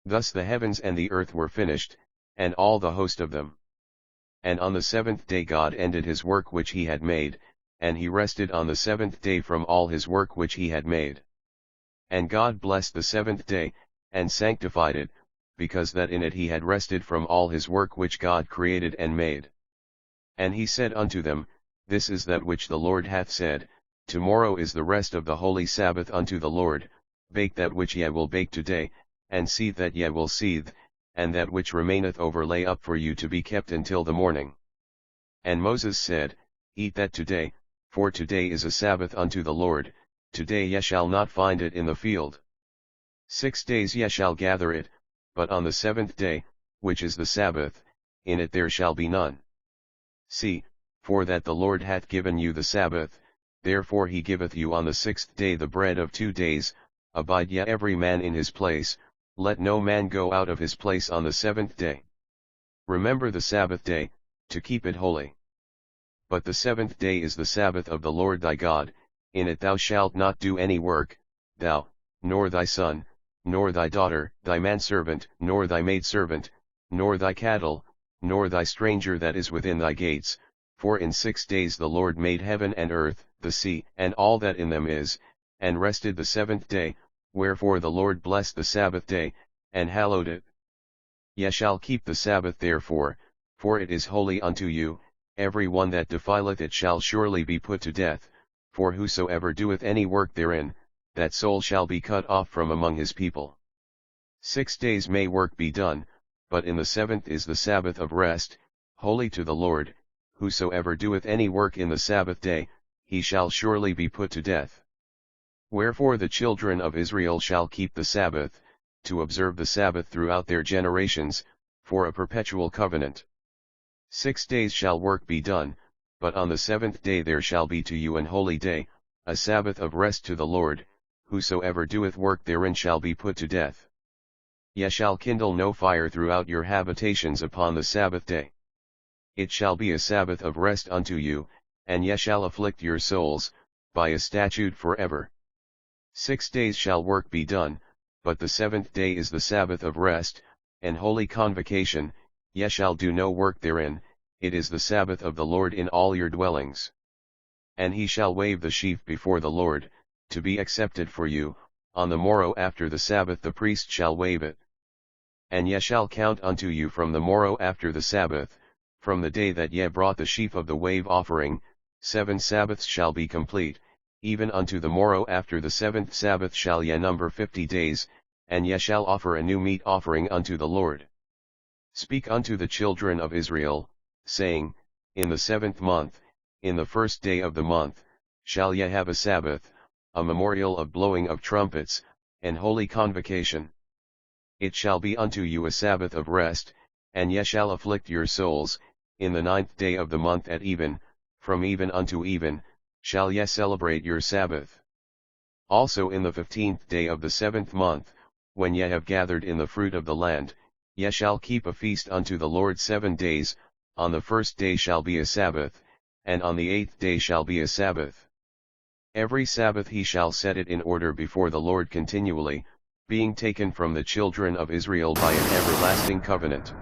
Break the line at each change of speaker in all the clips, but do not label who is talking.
Thus the heavens and the earth were finished, and all the host of them. And on the seventh day God ended his work which he had made, and he rested on the seventh day from all his work which he had made. And God blessed the seventh day, and sanctified it, because that in it he had rested from all his work which God created and made. And he said unto them, This is that which the Lord hath said, Tomorrow is the rest of the holy Sabbath unto the Lord. Bake that which ye will bake today, and seethe that ye will seethe, and that which remaineth over lay up for you to be kept until the morning. And Moses said, Eat that today, for today is a Sabbath unto the Lord, today ye shall not find it in the field. 6 days ye shall gather it, but on the seventh day, which is the Sabbath, in it there shall be none. See, for that the Lord hath given you the Sabbath, therefore he giveth you on the 6th day the bread of 2 days, abide ye every man in his place, let no man go out of his place on the 7th day. Remember the Sabbath day, to keep it holy. But the 7th day is the Sabbath of the Lord thy God, in it thou shalt not do any work, thou, nor thy son, nor thy daughter, thy manservant, nor thy maidservant, nor thy cattle, nor thy stranger that is within thy gates, for in 6 days the Lord made heaven and earth, the sea, and all that in them is, and rested the 7th day, wherefore the Lord blessed the Sabbath day, and hallowed it. Ye shall keep the Sabbath therefore, for it is holy unto you, every one that defileth it shall surely be put to death, for whosoever doeth any work therein, that soul shall be cut off from among his people. 6 days may work be done, but in the 7th is the Sabbath of rest, holy to the Lord. Whosoever doeth any work in the Sabbath day, he shall surely be put to death. Wherefore the children of Israel shall keep the Sabbath, to observe the Sabbath throughout their generations, for a perpetual covenant. 6 days shall work be done, but on the 7th day there shall be to you an holy day, a Sabbath of rest to the Lord. Whosoever doeth work therein shall be put to death. Ye shall kindle no fire throughout your habitations upon the Sabbath day. It shall be a Sabbath of rest unto you, and ye shall afflict your souls, by a statute forever. 6 days shall work be done, but the 7th day is the Sabbath of rest, and holy convocation, ye shall do no work therein, it is the Sabbath of the Lord in all your dwellings. And he shall wave the sheaf before the Lord, to be accepted for you, on the morrow after the Sabbath the priest shall wave it. And ye shall count unto you from the morrow after the Sabbath, from the day that ye brought the sheaf of the wave offering, 7 Sabbaths shall be complete, even unto the morrow after the 7th Sabbath shall ye number 50 days, and ye shall offer a new meat offering unto the Lord. Speak unto the children of Israel, saying, In the 7th month, in the 1st day of the month, shall ye have a Sabbath, a memorial of blowing of trumpets, and holy convocation. It shall be unto you a Sabbath of rest, and ye shall afflict your souls, in the 9th day of the month at even, from even unto even, shall ye celebrate your Sabbath. Also in the 15th day of the 7th month, when ye have gathered in the fruit of the land, ye shall keep a feast unto the Lord 7 days, on the 1st day shall be a Sabbath, and on the 8th day shall be a Sabbath. Every Sabbath he shall set it in order before the Lord continually, being taken from the children of Israel by an everlasting covenant.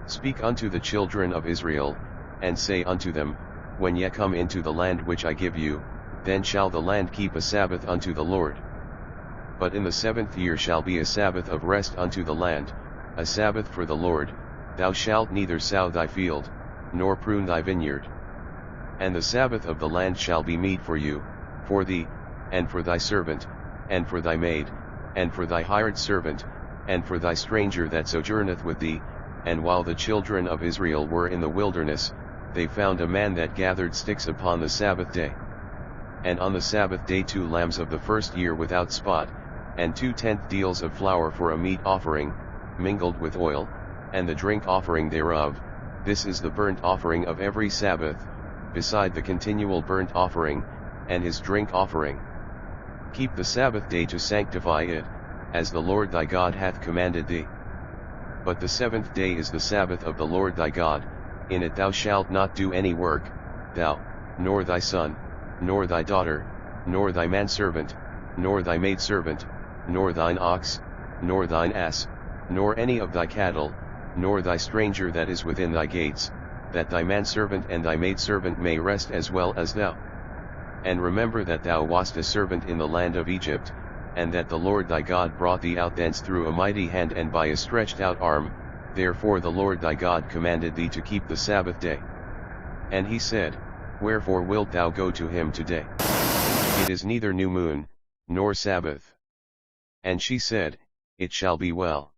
Speak unto the children of Israel, and say unto them, When ye come into the land which I give you, then shall the land keep a Sabbath unto the Lord. But in the 7th year shall be a Sabbath of rest unto the land, a Sabbath for the Lord. Thou shalt neither sow thy field, nor prune thy vineyard. And the Sabbath of the land shall be meat for you, for thee, and for thy servant, and for thy maid, and for thy hired servant, and for thy stranger that sojourneth with thee. And while the children of Israel were in the wilderness, they found a man that gathered sticks upon the Sabbath day. And on the Sabbath day 2 lambs of the 1st year without spot, and 2/10 deals of flour for a meat offering, mingled with oil, and the drink offering thereof. This is the burnt offering of every Sabbath, beside the continual burnt offering, and his drink offering. Keep the Sabbath day to sanctify it, as the Lord thy God hath commanded thee. But the 7th day is the Sabbath of the Lord thy God, in it thou shalt not do any work, thou, nor thy son, nor thy daughter, nor thy manservant, nor thy maidservant, nor thine ox, nor thine ass, nor any of thy cattle, nor thy stranger that is within thy gates, that thy manservant and thy maidservant may rest as well as thou. And remember that thou wast a servant in the land of Egypt, and that the Lord thy God brought thee out thence through a mighty hand and by a stretched out arm, therefore the Lord thy God commanded thee to keep the Sabbath day. And he said, Wherefore wilt thou go to him today? It is neither new moon, nor Sabbath. And she said, It shall be well.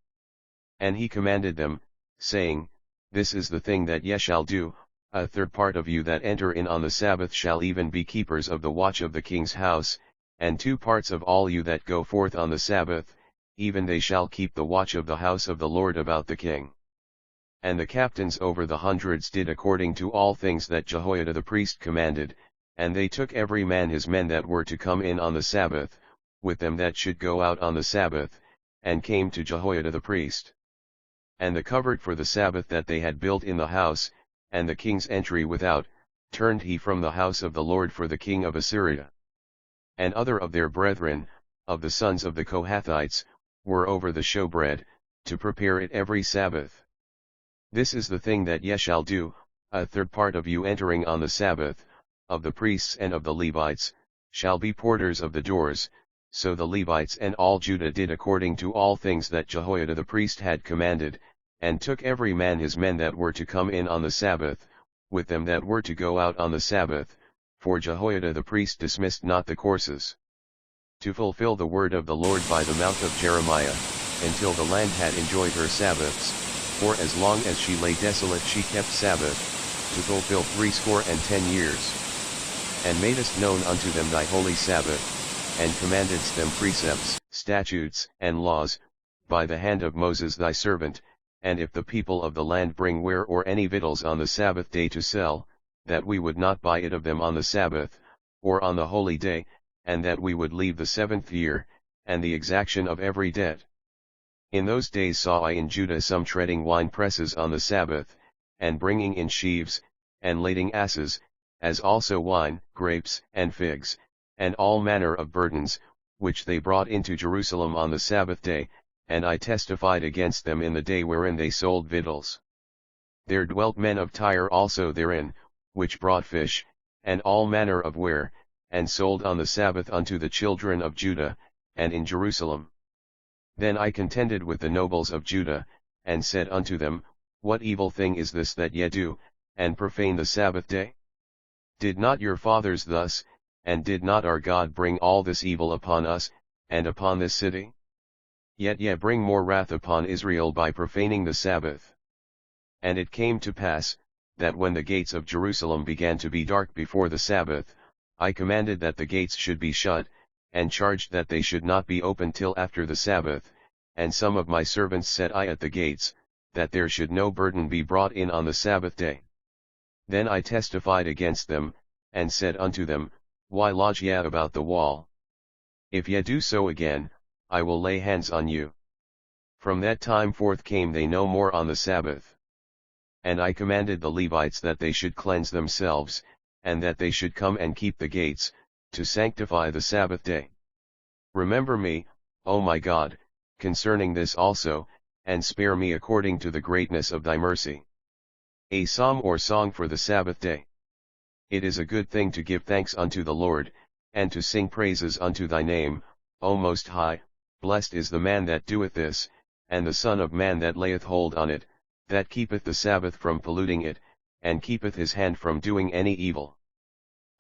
And he commanded them, saying, This is the thing that ye shall do, a third part of you that enter in on the Sabbath shall even be keepers of the watch of the king's house, and 2 parts of all you that go forth on the Sabbath, even they shall keep the watch of the house of the Lord about the king. And the captains over the hundreds did according to all things that Jehoiada the priest commanded, and they took every man his men that were to come in on the Sabbath, with them that should go out on the Sabbath, and came to Jehoiada the priest. And the cupboard for the Sabbath that they had built in the house, and the king's entry without, turned he from the house of the Lord for the king of Assyria. And other of their brethren, of the sons of the Kohathites, were over the showbread, to prepare it every Sabbath. This is the thing that ye shall do, a third part of you entering on the Sabbath, of the priests and of the Levites, shall be porters of the doors. So the Levites and all Judah did according to all things that Jehoiada the priest had commanded, and took every man his men that were to come in on the Sabbath, with them that were to go out on the Sabbath, for Jehoiada the priest dismissed not the courses. To fulfill the word of the Lord by the mouth of Jeremiah, until the land had enjoyed her Sabbaths, for as long as she lay desolate she kept Sabbath, to fulfill 60 years. And madest known unto them thy holy Sabbath, and commandedst them precepts, statutes, and laws, by the hand of Moses thy servant, and if the people of the land bring ware or any victuals on the Sabbath day to sell, that we would not buy it of them on the Sabbath, or on the holy day, and that we would leave the 7th year, and the exaction of every debt. In those days saw I in Judah some treading wine presses on the Sabbath, and bringing in sheaves, and lading asses, as also wine, grapes, and figs, and all manner of burdens, which they brought into Jerusalem on the Sabbath day, and I testified against them in the day wherein they sold victuals. There dwelt men of Tyre also therein, which brought fish, and all manner of ware, and sold on the Sabbath unto the children of Judah, and in Jerusalem. Then I contended with the nobles of Judah, and said unto them, What evil thing is this that ye do, and profane the Sabbath day? Did not your fathers thus, and did not our God bring all this evil upon us, and upon this city? Yet ye bring more wrath upon Israel by profaning the Sabbath. And it came to pass, that when the gates of Jerusalem began to be dark before the Sabbath, I commanded that the gates should be shut, and charged that they should not be opened till after the Sabbath, and some of my servants set I at the gates, that there should no burden be brought in on the Sabbath day. Then I testified against them, and said unto them, Why lodge ye about the wall? If ye do so again, I will lay hands on you. From that time forth came they no more on the Sabbath. And I commanded the Levites that they should cleanse themselves, and that they should come and keep the gates, to sanctify the Sabbath day. Remember me, O my God, concerning this also, and spare me according to the greatness of thy mercy. A psalm or song for the Sabbath day. It is a good thing to give thanks unto the Lord, and to sing praises unto thy name, O Most High. Blessed is the man that doeth this, and the son of man that layeth hold on it, that keepeth the Sabbath from polluting it, and keepeth his hand from doing any evil.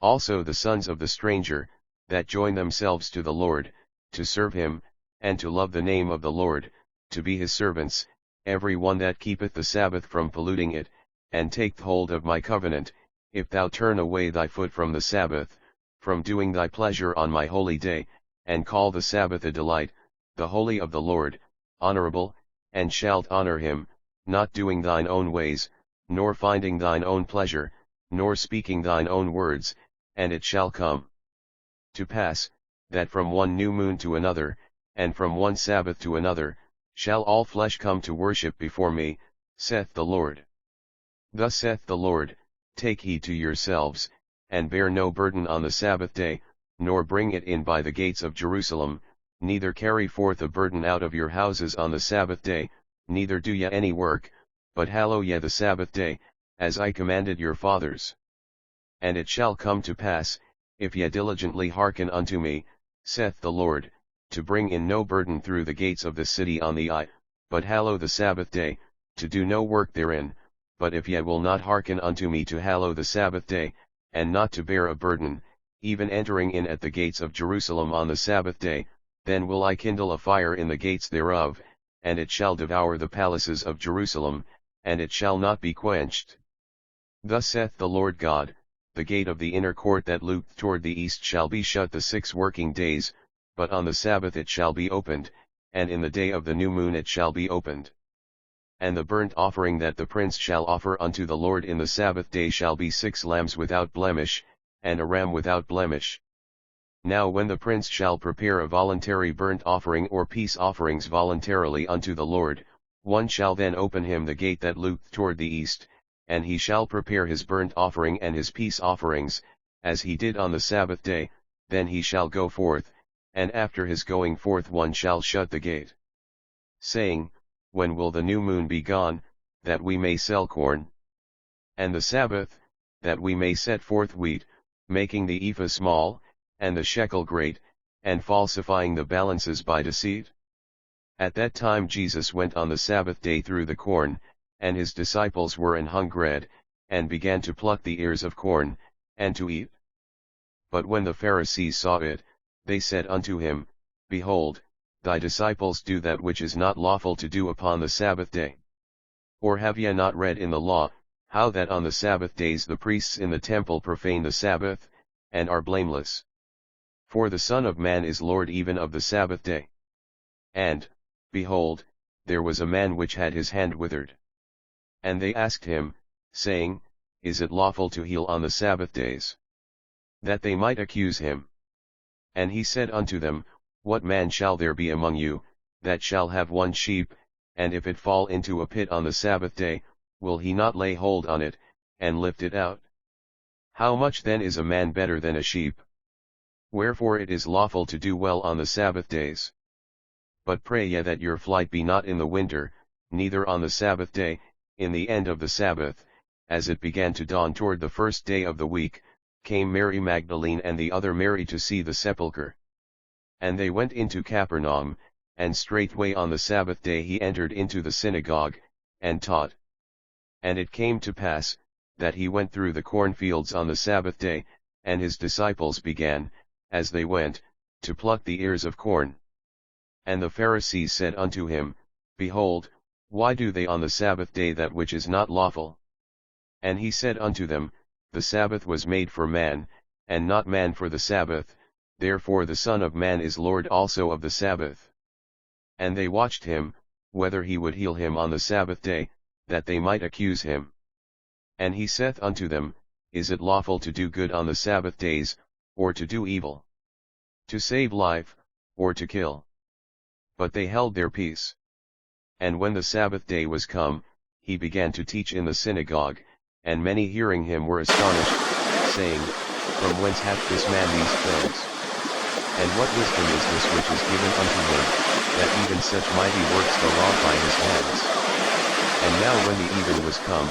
Also the sons of the stranger, that join themselves to the Lord, to serve him, and to love the name of the Lord, to be his servants, every one that keepeth the Sabbath from polluting it, and taketh hold of my covenant, if thou turn away thy foot from the Sabbath, from doing thy pleasure on my holy day, and call the Sabbath a delight, the holy of the Lord, honorable, and shalt honor him, not doing thine own ways, nor finding thine own pleasure, nor speaking thine own words, and it shall come to pass, that from one new moon to another, and from one Sabbath to another, shall all flesh come to worship before me, saith the Lord. Thus saith the Lord, Take heed to yourselves, and bear no burden on the Sabbath day, nor bring it in by the gates of Jerusalem, neither carry forth a burden out of your houses on the Sabbath day, neither do ye any work, but hallow ye the Sabbath day, as I commanded your fathers. And it shall come to pass, if ye diligently hearken unto me, saith the Lord, to bring in no burden through the gates of the city on the eye, but hallow the Sabbath day, to do no work therein, but if ye will not hearken unto me to hallow the Sabbath day, and not to bear a burden, even entering in at the gates of Jerusalem on the Sabbath day, then will I kindle a fire in the gates thereof, and it shall devour the palaces of Jerusalem, and it shall not be quenched. Thus saith the Lord God, the gate of the inner court that looked toward the east shall be shut the 6 working days, but on the Sabbath it shall be opened, and in the day of the new moon it shall be opened. And the burnt offering that the prince shall offer unto the Lord in the Sabbath day shall be 6 lambs without blemish, and a ram without blemish. Now when the prince shall prepare a voluntary burnt offering or peace offerings voluntarily unto the Lord, one shall then open him the gate that looketh toward the east, and he shall prepare his burnt offering and his peace offerings, as he did on the Sabbath day, then he shall go forth, and after his going forth one shall shut the gate, saying, When will the new moon be gone, that we may sell corn? And the Sabbath, that we may set forth wheat, making the ephah small, and the shekel great, and falsifying the balances by deceit? At that time Jesus went on the Sabbath day through the corn, and his disciples were an hungered, and began to pluck the ears of corn, and to eat. But when the Pharisees saw it, they said unto him, Behold, thy disciples do that which is not lawful to do upon the Sabbath day. Or have ye not read in the law, how that on the Sabbath days the priests in the temple profane the Sabbath, and are blameless? For the Son of Man is Lord even of the Sabbath day. And, behold, there was a man which had his hand withered. And they asked him, saying, Is it lawful to heal on the Sabbath days? That they might accuse him. And he said unto them, What man shall there be among you, that shall have 1 sheep, and if it fall into a pit on the Sabbath day, will he not lay hold on it, and lift it out? How much then is a man better than a sheep? Wherefore it is lawful to do well on the Sabbath days. But pray ye that your flight be not in the winter, neither on the Sabbath day, in the end of the Sabbath, as it began to dawn toward the 1st day of the week, came Mary Magdalene and the other Mary to see the sepulchre. And they went into Capernaum, and straightway on the Sabbath day he entered into the synagogue, and taught. And it came to pass, that he went through the cornfields on the Sabbath day, and his disciples began, as they went, to pluck the ears of corn. And the Pharisees said unto him, Behold, why do they on the Sabbath day that which is not lawful? And he said unto them, The Sabbath was made for man, and not man for the Sabbath, therefore the Son of Man is Lord also of the Sabbath. And they watched him, whether he would heal him on the Sabbath day, that they might accuse him. And he saith unto them, Is it lawful to do good on the Sabbath days, or to do evil? To save life, or to kill? But they held their peace. And when the Sabbath day was come, he began to teach in the synagogue, and many hearing him were astonished, saying, From whence hath this man these things? And what wisdom is this which is given unto him, that even such mighty works go wrought by his hands? And now when the even was come,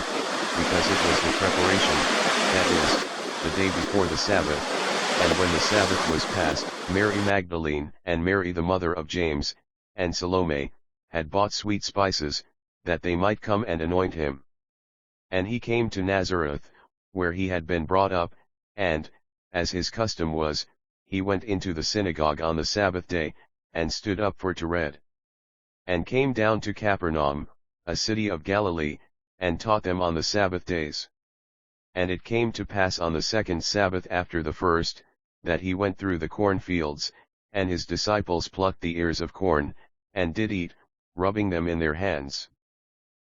because it was the preparation, that is, the day before the Sabbath, and when the Sabbath was past, Mary Magdalene, and Mary the mother of James, and Salome, had bought sweet spices, that they might come and anoint him. And he came to Nazareth, where he had been brought up, and, as his custom was, he went into the synagogue on the Sabbath day, and stood up for to read. And came down to Capernaum, a city of Galilee, and taught them on the Sabbath days. And it came to pass on the 2nd Sabbath after the 1st, that he went through the cornfields, and his disciples plucked the ears of corn, and did eat, rubbing them in their hands.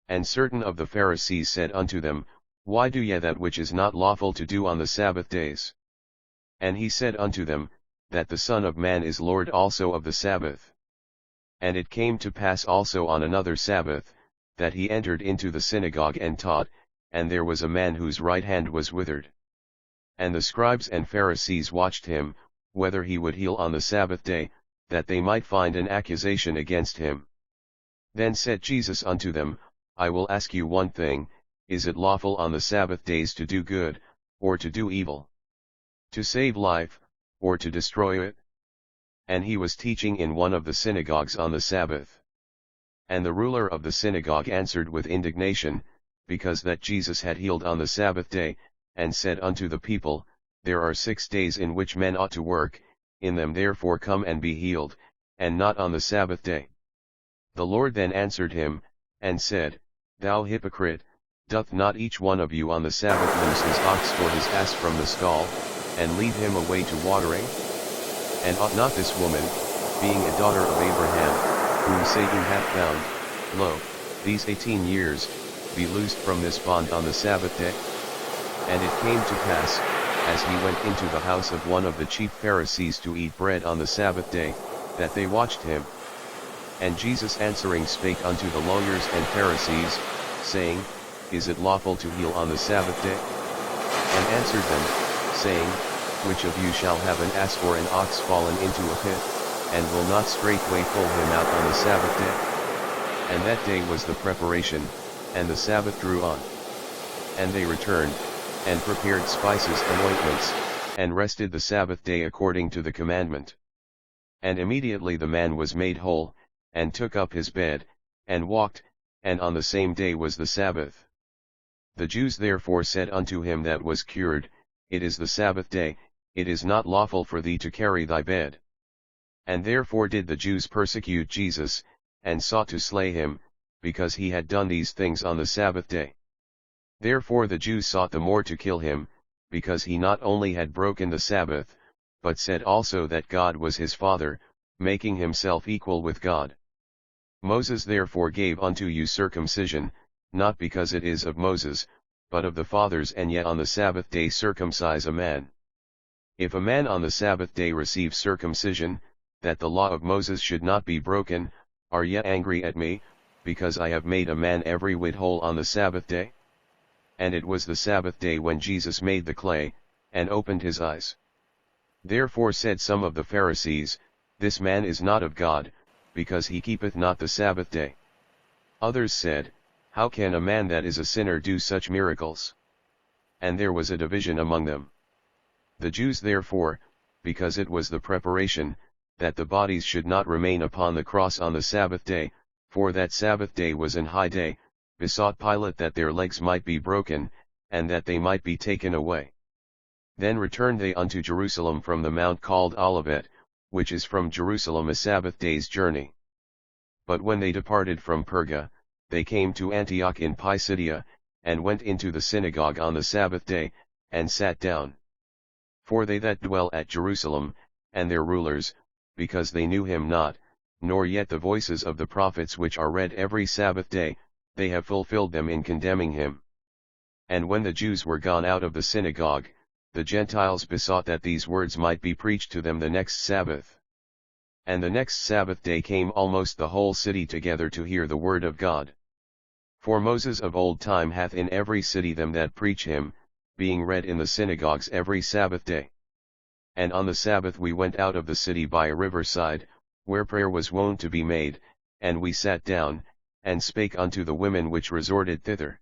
And certain of the Pharisees said unto them, Why do ye that which is not lawful to do on the Sabbath days? And he said unto them, That the Son of Man is Lord also of the Sabbath. And it came to pass also on another Sabbath, that he entered into the synagogue and taught, and there was a man whose right hand was withered. And the scribes and Pharisees watched him, whether he would heal on the Sabbath day, that they might find an accusation against him. Then said Jesus unto them, I will ask you one thing, is it lawful on the Sabbath days to do good, or to do evil? To save life, or to destroy it? And he was teaching in one of the synagogues on the Sabbath. And the ruler of the synagogue answered with indignation, because that Jesus had healed on the Sabbath day, and said unto the people, There are 6 days in which men ought to work, in them therefore come and be healed, and not on the Sabbath day. The Lord then answered him, and said, Thou hypocrite, doth not each one of you on the Sabbath loose his ox or his ass from the stall, and lead him away to watering? And ought not this woman, being a daughter of Abraham, whom Satan hath bound, lo, these 18 years, be loosed from this bond on the Sabbath day? And it came to pass, as he went into the house of one of the chief Pharisees to eat bread on the Sabbath day, that they watched him. And Jesus answering spake unto the lawyers and Pharisees, saying, Is it lawful to heal on the Sabbath day? And answered them, saying, Which of you shall have an ass or an ox fallen into a pit, and will not straightway pull him out on the Sabbath day? And that day was the preparation, and the Sabbath drew on. And they returned, and prepared spices and ointments, and rested the Sabbath day according to the commandment. And immediately the man was made whole, and took up his bed, and walked, and on the same day was the Sabbath. The Jews therefore said unto him that was cured, It is the Sabbath day, it is not lawful for thee to carry thy bed. And therefore did the Jews persecute Jesus, and sought to slay him, because he had done these things on the Sabbath day. Therefore the Jews sought the more to kill him, because he not only had broken the Sabbath, but said also that God was his Father, making himself equal with God. Moses therefore gave unto you circumcision, not because it is of Moses, but of the fathers, and yet on the Sabbath day circumcise a man. If a man on the Sabbath day receive circumcision, that the law of Moses should not be broken, are ye angry at me, because I have made a man every whit whole on the Sabbath day? And it was the Sabbath day when Jesus made the clay, and opened his eyes. Therefore said some of the Pharisees, This man is not of God, because he keepeth not the Sabbath day. Others said, How can a man that is a sinner do such miracles? And there was a division among them. The Jews therefore, because it was the preparation, that the bodies should not remain upon the cross on the Sabbath day, for that Sabbath day was an high day, besought Pilate that their legs might be broken, and that they might be taken away. Then returned they unto Jerusalem from the mount called Olivet, which is from Jerusalem a Sabbath day's journey. But when they departed from Perga, they came to Antioch in Pisidia, and went into the synagogue on the Sabbath day, and sat down. For they that dwell at Jerusalem, and their rulers, because they knew him not, nor yet the voices of the prophets which are read every Sabbath day, they have fulfilled them in condemning him. And when the Jews were gone out of the synagogue, the Gentiles besought that these words might be preached to them the next Sabbath. And the next Sabbath day came almost the whole city together to hear the word of God. For Moses of old time hath in every city them that preach him, being read in the synagogues every Sabbath day. And on the Sabbath we went out of the city by a riverside, where prayer was wont to be made, and we sat down, and spake unto the women which resorted thither.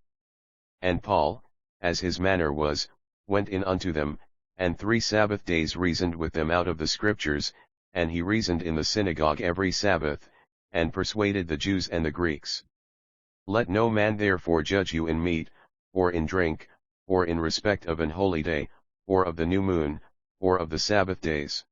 And Paul, as his manner was, went in unto them, and 3 Sabbath days reasoned with them out of the Scriptures, and he reasoned in the synagogue every Sabbath, and persuaded the Jews and the Greeks. Let no man therefore judge you in meat, or in drink, or in respect of an holy day, or of the new moon, or of the Sabbath days.